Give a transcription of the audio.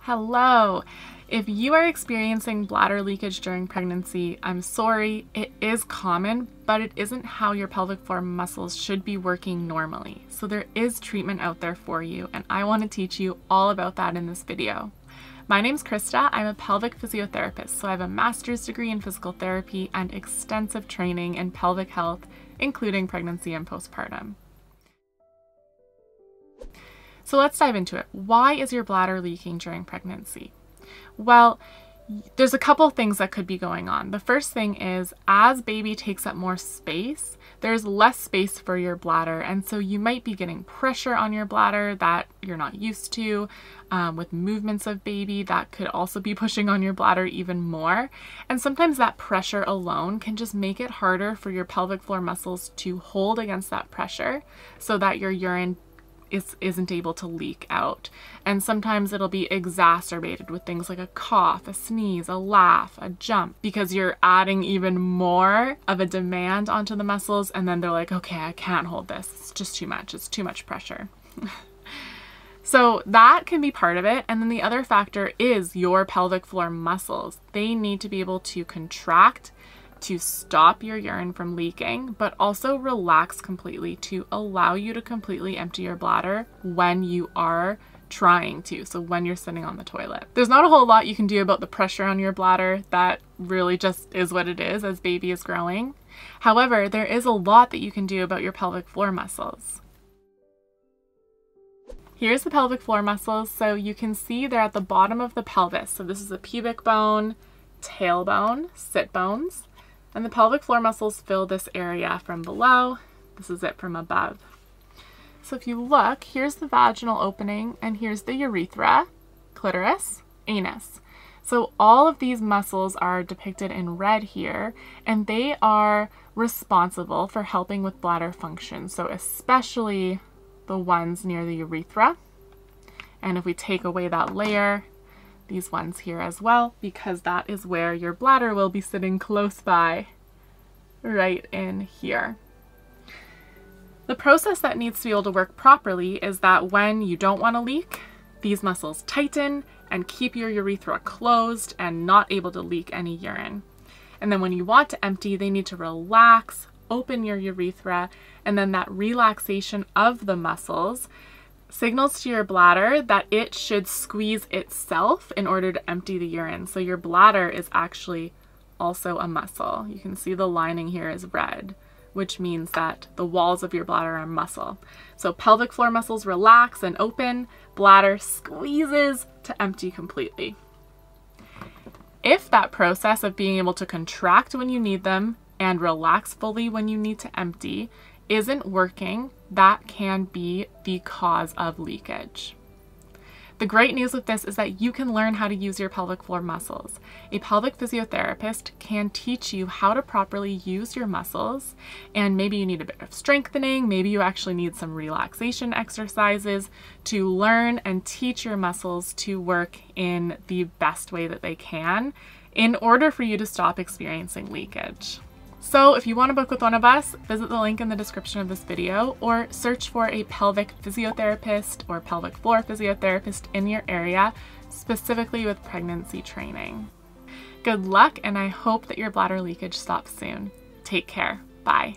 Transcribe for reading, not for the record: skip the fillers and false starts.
Hello! If you are experiencing bladder leakage during pregnancy, I'm sorry, it is common, but it isn't how your pelvic floor muscles should be working normally. So there is treatment out there for you, and I want to teach you all about that in this video. My name's Krista. I'm a pelvic physiotherapist, so I have a master's degree in physical therapy and extensive training in pelvic health, including pregnancy and postpartum. So let's dive into it. Why is your bladder leaking during pregnancy? Well, there's a couple things that could be going on. The first thing is, as baby takes up more space, there's less space for your bladder, and so you might be getting pressure on your bladder that you're not used to. With movements of baby, that could also be pushing on your bladder even more. And sometimes that pressure alone can just make it harder for your pelvic floor muscles to hold against that pressure so that your urine isn't able to leak out. And sometimes it'll be exacerbated with things like a cough, a sneeze, a laugh, a jump, because you're adding even more of a demand onto the muscles, and then they're like, okay, I can't hold this. It's just too much. It's too much pressure. So that can be part of it. And then the other factor is your pelvic floor muscles. They need to be able to contract to stop your urine from leaking, but also relax completely to allow you to completely empty your bladder when you are trying to. So when you're sitting on the toilet. There's not a whole lot you can do about the pressure on your bladder. That really just is what it is as baby is growing. However, there is a lot that you can do about your pelvic floor muscles. Here's the pelvic floor muscles. So you can see they're at the bottom of the pelvis. So this is the pubic bone, tailbone, sit bones. And the pelvic floor muscles fill this area from below. This is it from above. So if you look, here's the vaginal opening, and here's the urethra, clitoris, anus. So all of these muscles are depicted in red here, and they are responsible for helping with bladder function. So especially the ones near the urethra. And if we take away that layer, these ones here as well, because that is where your bladder will be sitting close by, right in here. The process that needs to be able to work properly is that when you don't want to leak, these muscles tighten and keep your urethra closed and not able to leak any urine. And then when you want to empty, they need to relax, open your urethra, and then that relaxation of the muscles signals to your bladder that it should squeeze itself in order to empty the urine. So your bladder is actually also a muscle. You can see the lining here is red, which means that the walls of your bladder are muscle. So pelvic floor muscles relax and open, bladder squeezes to empty completely. If that process of being able to contract when you need them and relax fully when you need to empty isn't working, that can be the cause of leakage. The great news with this is that you can learn how to use your pelvic floor muscles. A pelvic physiotherapist can teach you how to properly use your muscles, and maybe you need a bit of strengthening, maybe you actually need some relaxation exercises to learn and teach your muscles to work in the best way that they can in order for you to stop experiencing leakage. So if you want to book with one of us, visit the link in the description of this video or search for a pelvic physiotherapist or pelvic floor physiotherapist in your area, specifically with pregnancy training. Good luck, and I hope that your bladder leakage stops soon. Take care. Bye.